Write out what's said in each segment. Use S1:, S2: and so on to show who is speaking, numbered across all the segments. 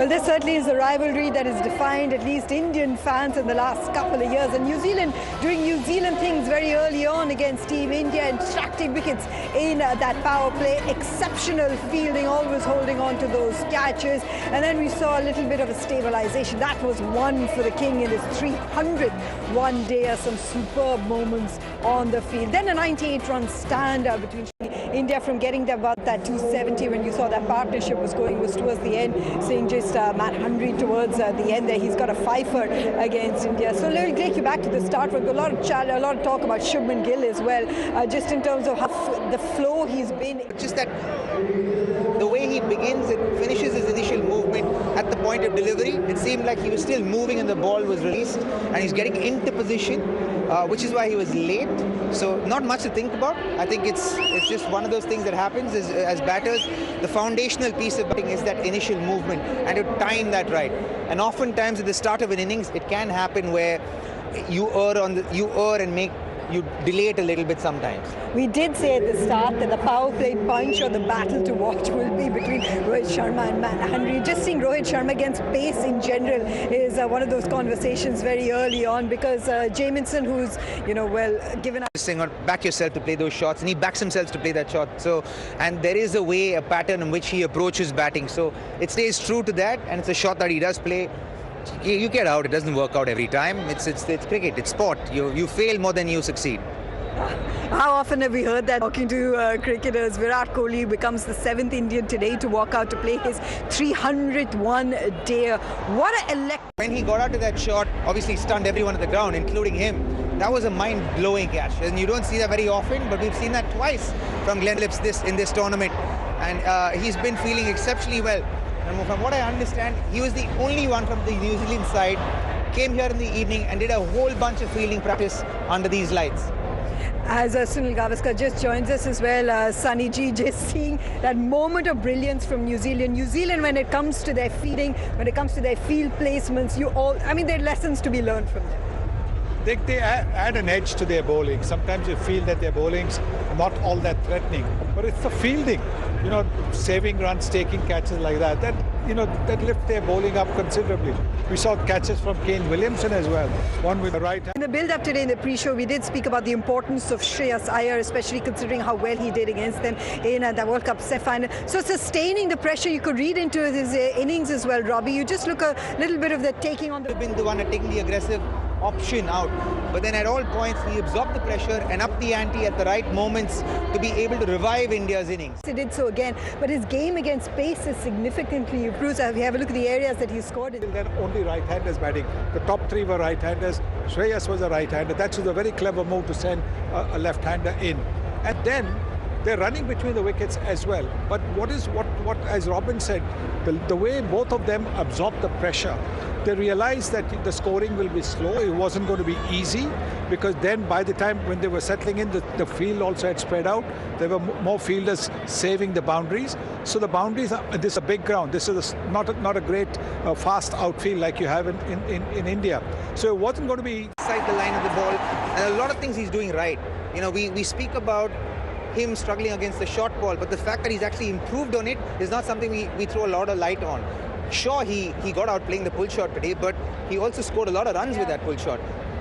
S1: Well, this certainly is a rivalry that has defined at least Indian fans in the last couple of years. And New Zealand doing New Zealand things very early on against Team India, extracting wickets in that power play. Exceptional fielding, always holding on to those catches. And then we saw a little bit of a stabilization. That was one for the King in his 300th one-day. Some superb moments on the field. Then a 98-run stand between India from getting about that 270 when you saw that partnership was towards the end, seeing just Matt Hundry towards the end there. He's got a fifer against India. So let me take you back to the start with a lot of talk about Shubman Gill as well, just in terms of how the flow he's been.
S2: Just that the way he begins and finishes his initial movement at the point of delivery, it seemed like he was still moving and the ball was released, and he's getting into position, which is why he was late. So not much to think about. I think it's just one of those things that happens as batters. The foundational piece of batting is that initial movement and to time that right. And oftentimes at the start of an innings, it can happen where you err and you delay it a little bit sometimes.
S1: We did say at the start that the power play punch or the battle to watch will be between Rohit Sharma and Matt Hundry. Just seeing Rohit Sharma against pace in general is one of those conversations very early on, because Jamieson, who's given up.
S2: Saying back yourself to play those shots, and he backs himself to play that shot. So, and there is a pattern in which he approaches batting. So it stays true to that, and it's a shot that he does play. You get out, it doesn't work out every time. It's cricket, it's sport. You fail more than you succeed.
S1: How often have we heard that talking to cricketers? Virat Kohli becomes the 7th Indian today to walk out to play his 300th one-day. What an
S2: When he got out to that shot, obviously stunned everyone at the ground, including him. That was a mind-blowing catch, and you don't see that very often, but we've seen that twice from Glenn Phillips in this tournament, and he's been feeling exceptionally well. And from what I understand, he was the only one from the New Zealand side, came here in the evening and did a whole bunch of fielding practice under these lights.
S1: As Sunil Gavaskar just joins us as well, Sunny G, just seeing that moment of brilliance from New Zealand. New Zealand, when it comes to their fielding, when it comes to their field placements, there are lessons to be learned from them.
S3: They add an edge to their bowling. Sometimes you feel that their bowling's not all that threatening, but it's the fielding, saving runs, taking catches like that lift their bowling up considerably. We saw catches from Kane Williamson as well, one with the right hand.
S1: In the build-up today in the pre-show, we did speak about the importance of Shreyas Iyer, especially considering how well he did against them in the World Cup semi-final. So sustaining the pressure, you could read into his innings as well, Robbie. You just look a little bit of the taking on the...
S2: Been the one taking the aggressive option out, but then at all points he absorbed the pressure and upped the ante at the right moments to be able to revive India's innings.
S1: He did so again, but his game against pace is significantly improved. If you have a look at the areas that he scored in.
S3: Then only right-handers batting. The top three were right-handers. Shreyas was a right-hander. That was a very clever move to send a left-hander in. And then they're running between the wickets as well. But what as Robin said, the way both of them absorb the pressure, they realized that the scoring will be slow. It wasn't going to be easy, because then by the time when they were settling in, the field also had spread out. There were more fielders saving the boundaries. So the boundaries, this is a big ground. This is not a great fast outfield like you have in India. So it wasn't going to be...
S2: Inside the line of the ball, and a lot of things he's doing right. We speak about him struggling against the short ball, but the fact that he's actually improved on it is not something we throw a lot of light on. Sure, he got out playing the pull shot today, but he also scored a lot of runs with that pull shot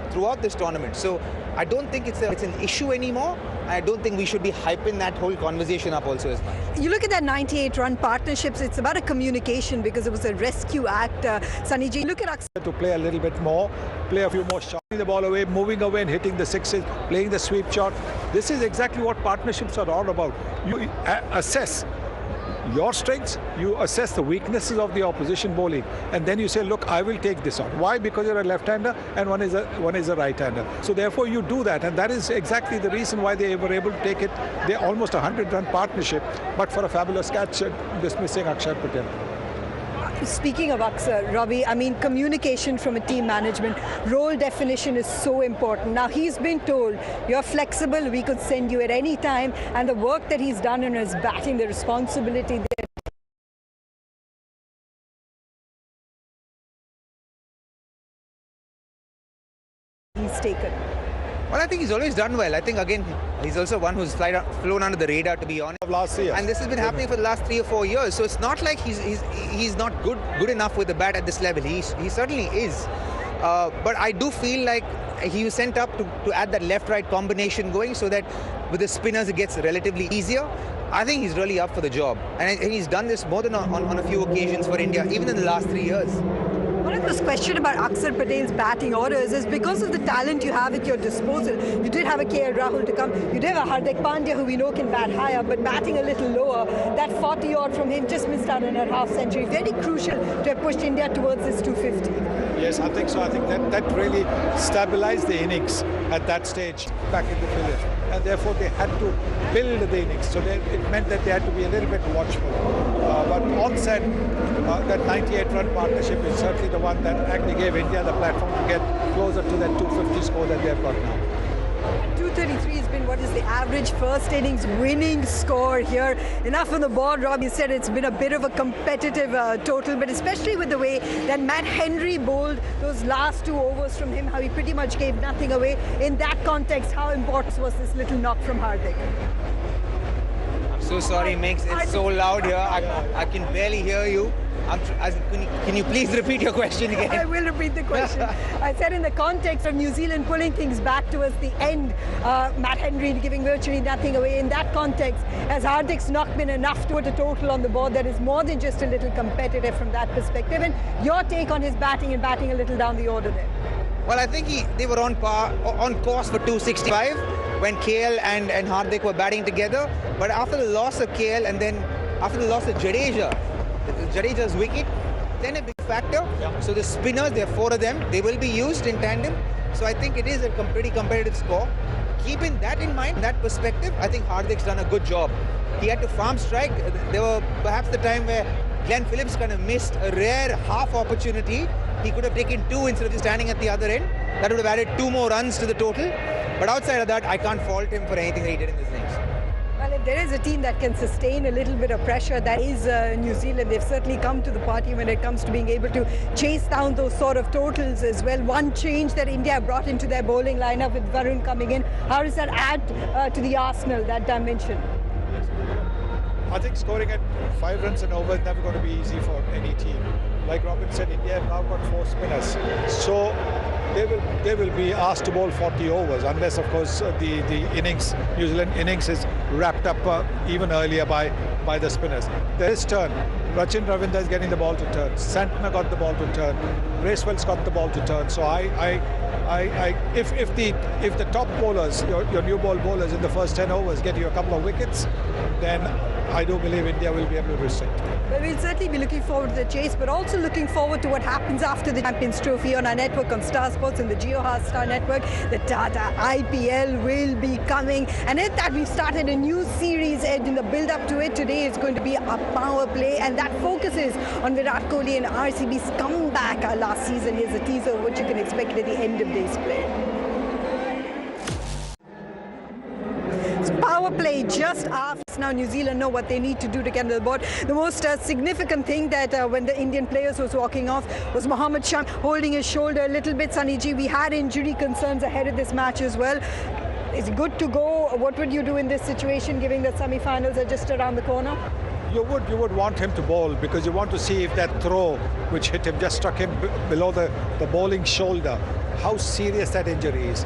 S2: throughout this tournament. So I don't think it's an issue anymore. I don't think we should be hyping that whole conversation up also as much.
S1: You look at that 98-run partnerships, it's about a communication, because it was a rescue act. Sunny Ji, look at Akshar.
S3: To play a little bit more, play a few more shots, the ball away, moving away and hitting the sixes, playing the sweep shot. This is exactly what partnerships are all about. You assess your strengths, you assess the weaknesses of the opposition bowling, and then you say, look, I will take this on. Why? Because you're a left-hander and one is a right-hander. So therefore you do that, and that is exactly the reason why they were able to take it. They're almost a 100-run partnership, but for a fabulous catch dismissing Akshar Patel.
S1: Speaking of Akshar, Robbie, communication from a team management, role definition is so important. Now, he's been told, you're flexible, we could send you at any time, and the work that he's done in his batting, the responsibility that he's taken.
S2: Well, I think he's always done well. I think, again, he's also one who's flown under the radar, to be honest.
S3: Last year.
S2: And this has been happening for the last 3 or 4 years. So it's not like he's not good enough with the bat at this level. He certainly is. But I do feel like he was sent up to add that left-right combination going so that with the spinners it gets relatively easier. I think he's really up for the job. And he's done this more than on a few occasions for India, even in the last 3 years.
S1: One of those questions about Akshar Patel's batting orders is because of the talent you have at your disposal. You did have a KL Rahul to come. You did have a Hardik Pandya who we know can bat higher, but batting a little lower. That 40 odd from him just missed out on a half century. Very crucial to have pushed India towards this 250.
S3: Yes, I think so. I think that really stabilized the innings at that stage back in the village. And therefore they had to build the innings. So it meant that they had to be a little bit watchful. But onset, that 98-run partnership is certainly the one that actually gave India the platform to get closer to that 250 score that they've got now.
S1: 233 has been what is the average first innings winning score here. Enough on the board, Rob. You said it's been a bit of a competitive total, but especially with the way that Matt Henry bowled those last 2 overs from him, how he pretty much gave nothing away. In that context, how important was this little knock from Hardik?
S2: I'm so sorry, Mix. It's so loud here. I can barely hear you. Can you please repeat your question again?
S1: I will repeat the question. I said in the context of New Zealand pulling things back towards the end, Matt Henry giving virtually nothing away. In that context, has Hardik's knock been enough to put a total on the board that is more than just a little competitive from that perspective? And your take on his batting and batting a little down the order there?
S2: Well, I think they were on course for 265 when KL and Hardik were batting together. But after the loss of KL and then after the loss of Jadeja's wicket, then a big factor. Yeah. So the spinners, there are 4 of them, they will be used in tandem. So I think it is a pretty competitive score. Keeping that in mind, that perspective, I think Hardik's done a good job. He had to farm strike. There were perhaps the time where Glenn Phillips kind of missed a rare half opportunity. He could have taken 2 instead of just standing at the other end. That would have added 2 more runs to the total. But outside of that, I can't fault him for anything that he did in this innings.
S1: Well, if there is a team that can sustain a little bit of pressure, that is New Zealand. They've certainly come to the party when it comes to being able to chase down those sort of totals as well. One change that India brought into their bowling lineup with Varun coming in, how does that add to the arsenal, that dimension?
S3: I think scoring at 5 runs and over is never going to be easy for any team. Like Robin said, India have now got 4 spinners. So they will be asked to bowl 40 overs unless, of course, the innings, New Zealand innings is wrapped up even earlier by the spinners. There is turn. Rachin Ravindra is getting the ball to turn. Santner got the ball to turn. Bracewell's got the ball to turn. So if the top bowlers, your new ball bowlers in the first 10 overs get you a couple of wickets, then I do believe India will be able to restrict.
S1: Well, we'll certainly be looking forward to the chase, but also looking forward to what happens after the Champions Trophy on our network, on Star Sports and the Jio Star Network. The Tata IPL will be coming, and in that we've started a new series, Ed, in the build-up to it. Today is going to be a power play, and that focuses on Virat Kohli and RCB's comeback last season. Here's a teaser of what you can expect at the end of this play. Power play just after. Now New Zealand know what they need to do to get on the board. The most significant thing that when the Indian players was walking off was Mohammad Shami holding his shoulder a little bit. Sunny, we had injury concerns ahead of this match as well. It's good to go. What would you do in this situation, given that semi-finals are just around the corner?
S3: You would want him to bowl because you want to see if that throw which hit him just struck him below the bowling shoulder, how serious that injury is.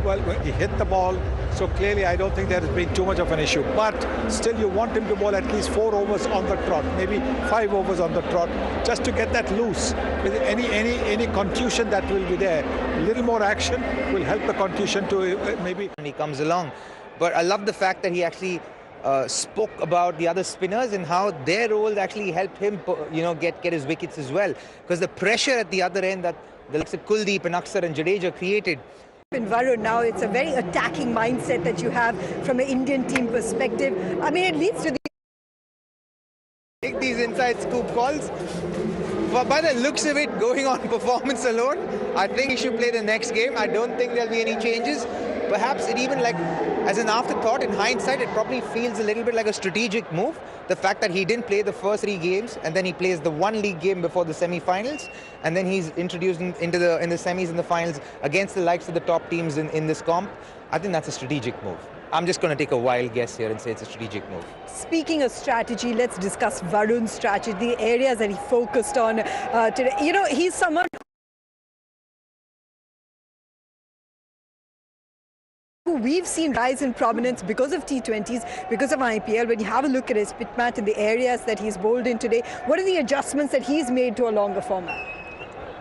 S3: Well, he hit the ball, so clearly I don't think there has been too much of an issue. But still, you want him to bowl at least 4 overs on the trot, maybe 5 overs on the trot, just to get that loose. With any contusion that will be there, a little more action will help the contusion to maybe.
S2: When he comes along, but I love the fact that he actually spoke about the other spinners and how their role actually helped him, get his wickets as well. Because the pressure at the other end that the likes of Kuldeep and Akshar and Jadeja created.
S1: In Varun now, it's a very attacking mindset that you have from an Indian team perspective. I mean, it leads to
S2: Take these inside scoop calls. But by the looks of it, going on performance alone, I think he should play the next game. I don't think there'll be any changes. perhaps it even like, as an afterthought, in hindsight, it probably feels a little bit like a strategic move. The fact that he didn't play the first 3 games, and then he plays the 1 league game before the semi-finals, and then he's introduced in the semis and the finals against the likes of the top teams in this comp. I think that's a strategic move. I'm just going to take a wild guess here and say it's a strategic move.
S1: Speaking of strategy, let's discuss Varun's strategy, the areas that he focused on today. You know, he's someone who we've seen rise in prominence because of T20s, because of IPL. When you have a look at his pit match and the areas that he's bowled in today, what are the adjustments that he's made to a longer format?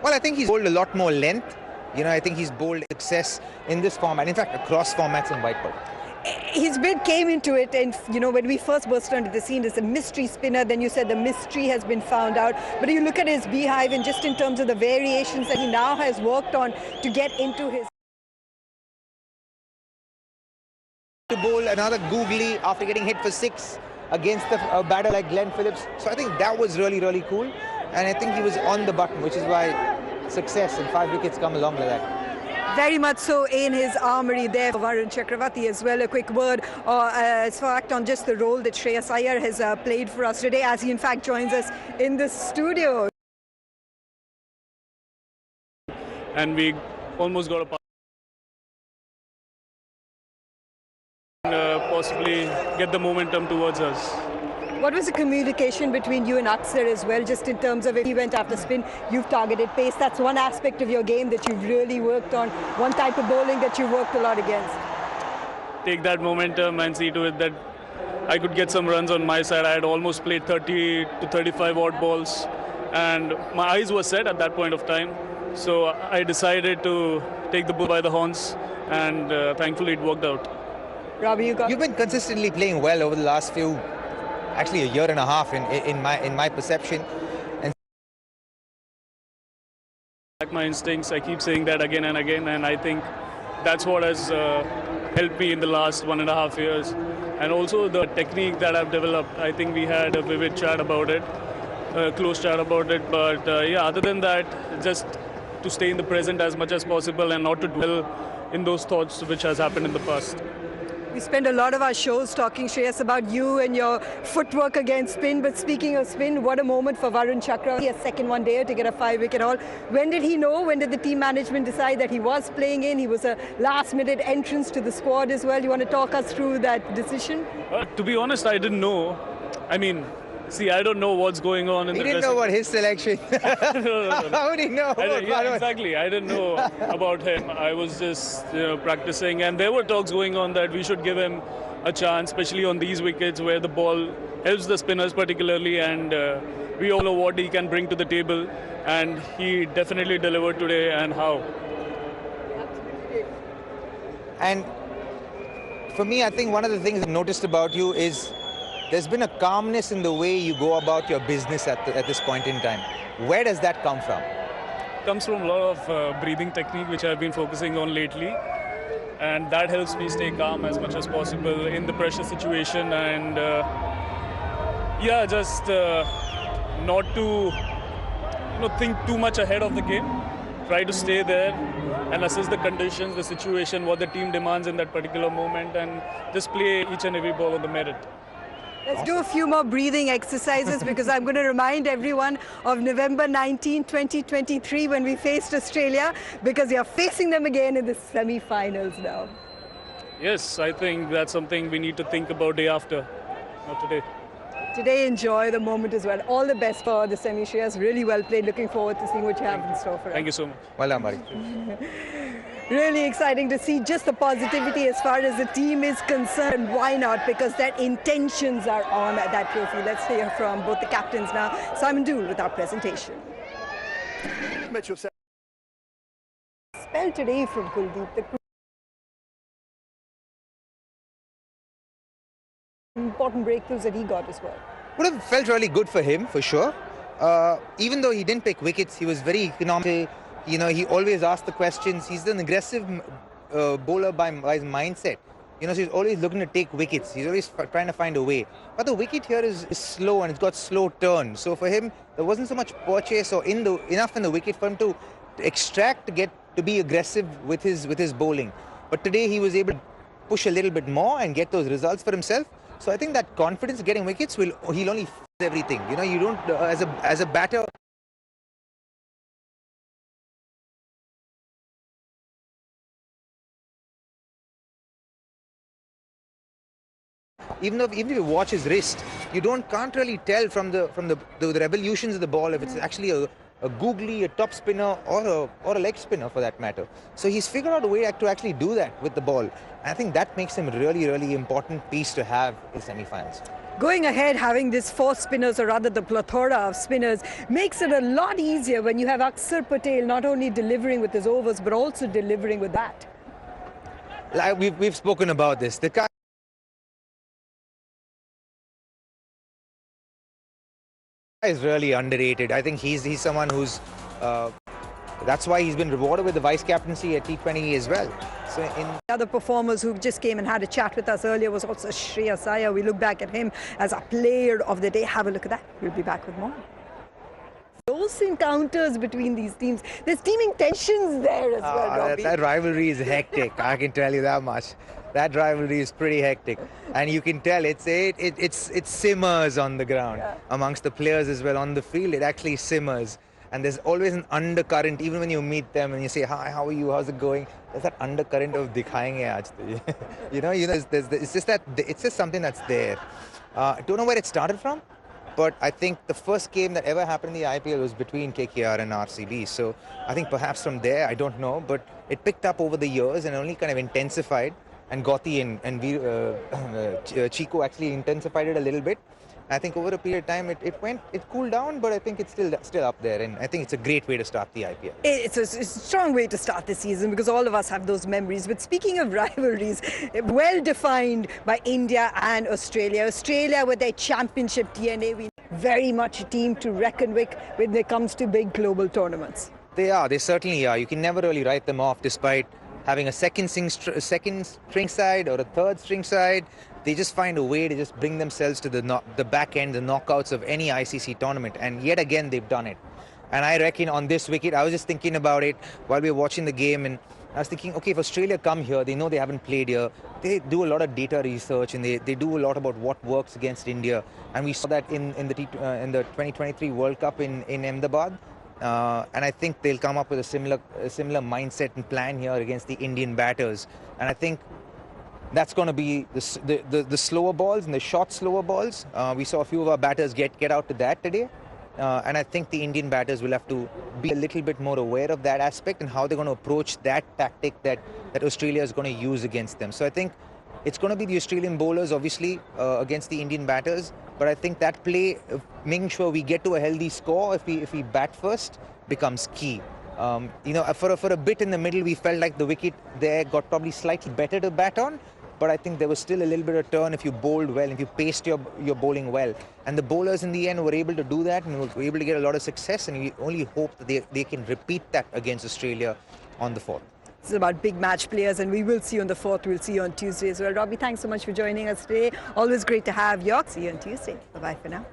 S2: Well, I think he's bowled a lot more length. You know, I think he's bowled success in this format, in fact, across formats in white ball.
S1: His bid came into it, and you know, when we first burst onto the scene as a mystery spinner, then you said the mystery has been found out. But you look at his beehive, and just in terms of the variations that he now has worked on to get into his...
S2: To bowl another googly after getting hit for 6 against a batter like Glenn Phillips. So I think that was really, really cool. And I think he was on the button, which is why success and 5 wickets come along with that.
S1: Very much so in his armory there for Varun Chakravarti as well. A quick word as fact on just the role that Shreyas Iyer has played for us today, as he in fact joins us in the studio.
S4: And we almost got a pass and possibly get the momentum towards us.
S1: What was the communication between you and Aksar as well, just in terms of if he went after spin, you've targeted pace? That's one aspect of your game that you've really worked on, one type of bowling that you've worked a lot against.
S4: Take that momentum and see to it that I could get some runs on my side. I had almost played 30 to 35 odd balls, and my eyes were set at that point of time. So I decided to take the bull by the horns, and thankfully it worked out.
S1: Robbie,
S2: you've been consistently playing well over the last few, actually a year and a half in my perception. And
S4: like my instincts, I keep saying that again and again, and I think that's what has helped me in the last 1.5 years. And also the technique that I've developed. I think we had a vivid chat about it, close chat about it. But yeah, other than that, just to stay in the present as much as possible and not to dwell in those thoughts which has happened in the past.
S1: We spend a lot of our shows talking, Shreyas, about you and your footwork against spin. But speaking of spin, what a moment for Varun Chakravarti, a second one-dayer to get a 5-wicket haul. When did he know? When did the team management decide that he was playing in? He was a last-minute entrance to the squad as well. You want to talk us through that decision?
S4: To be honest, I didn't know. I mean, see, I don't know what's going on in the
S2: dressing room. He didn't know about his selection.
S4: No.
S2: How would he know?
S4: Yeah, exactly. I didn't know about him. I was just practicing, and there were talks going on that we should give him a chance, especially on these wickets where the ball helps the spinners particularly, and we all know what he can bring to the table, and he definitely delivered today, and how.
S2: And for me, I think one of the things I've noticed about you is there's been a calmness in the way you go about your business at this point in time. Where does that come from?
S4: It comes from a lot of breathing technique, which I've been focusing on lately. And that helps me stay calm as much as possible in the pressure situation. And yeah, just not to think too much ahead of the game. Try to stay there and assess the conditions, the situation, what the team demands in that particular moment, and just play each and every ball on the merit.
S1: Let's do a few more breathing exercises because I'm going to remind everyone of November 19, 2023 when we faced Australia, because you're facing them again in the semi-finals now.
S4: Yes, I think that's something we need to think about day after, not today.
S1: Today, enjoy the moment as well. All the best for the semi-Shreyas. Really well played. Looking forward to seeing what you have in store for us.
S4: Thank you so much.
S2: Well done, buddy.
S1: Really exciting to see just the positivity as far as the team is concerned. Why not? Because their intentions are on that trophy. Let's hear from both the captains now. Simon Dool with our presentation. Spell today from Kuldeep. The important breakthroughs that he got as well.
S2: Would have felt really good for him, for sure. Even though he didn't pick wickets, he was very economical. You know, he always asked the questions. He's an aggressive bowler by his mindset. You know, so he's always looking to take wickets. He's always trying to find a way. But the wicket here is slow and it's got slow turn. So for him, there wasn't so much purchase or enough in the wicket for him to extract, to be aggressive with his bowling. But today he was able to push a little bit more and get those results for himself. So I think that confidence getting wickets he'll only everything. You know, you don't as a batter. Even if you watch his wrist, you can't really tell from the revolutions of the ball if it's actually a googly, a top spinner, or a leg spinner for that matter. So he's figured out a way to actually do that with the ball. And I think that makes him a really, really important piece to have in semi-finals.
S1: Going ahead, having this 4 spinners, or rather the plethora of spinners, makes it a lot easier when you have Akshar Patel not only delivering with his overs, but also delivering with that.
S2: Like we've spoken about this. The guy is really underrated. I think he's someone who's that's why he's been rewarded with the vice captaincy at T20 as well. So
S1: the other performers who just came and had a chat with us earlier was also Shreyas Iyer. We look back at him as a player of the day. Have a look at that. We'll be back with more. Those encounters between these teams, there's teaming tensions there as well, Robbie.
S2: That rivalry is hectic. I can tell you that much. That rivalry is pretty hectic, and you can tell it simmers on the ground amongst the players as well. On the field, it actually simmers, and there's always an undercurrent. Even when you meet them and you say, "Hi, how are you? How's it going?" There's that undercurrent of "Dikhayenge aaj to." you know. It's just something that's there. I don't know where it started from, but I think the first game that ever happened in the IPL was between KKR and RCB. So I think perhaps from there, I don't know, but it picked up over the years and only kind of intensified. And Gotti and Chico actually intensified it a little bit. I think over a period of time, it cooled down, but I think it's still up there, and I think it's a great way to start the IPL.
S1: It's a strong way to start the season because all of us have those memories. But speaking of rivalries, well defined by India and Australia. Australia with their championship DNA, very much a team to reckon with when it comes to big global tournaments.
S2: They certainly are. You can never really write them off despite having a second string side or a third string side. They just find a way to just bring themselves to the back end, the knockouts of any ICC tournament. And yet again, they've done it. And I reckon on this wicket, I was just thinking about it while we were watching the game. And I was thinking, okay, if Australia come here, they know they haven't played here. They do a lot of data research and they do a lot about what works against India. And we saw that in the 2023 World Cup in Ahmedabad. And I think they'll come up with a similar mindset and plan here against the Indian batters. And I think that's going to be the slower balls and the short slower balls. We saw a few of our batters get out to that today. And I think the Indian batters will have to be a little bit more aware of that aspect and how they're going to approach that tactic that Australia is going to use against them. So I think it's going to be the Australian bowlers, obviously, against the Indian batters. But I think that play, making sure we get to a healthy score if we bat first, becomes key. For a bit in the middle, we felt like the wicket there got probably slightly better to bat on. But I think there was still a little bit of turn if you bowled well, if you paced your bowling well. And the bowlers in the end were able to do that and were able to get a lot of success. And we only hope that they can repeat that against Australia on the 4th.
S1: This is about big match players, and we will see you on the 4th. We'll see you on Tuesday as well. Robbie, thanks so much for joining us today. Always great to have you. See you on Tuesday. Bye-bye for now.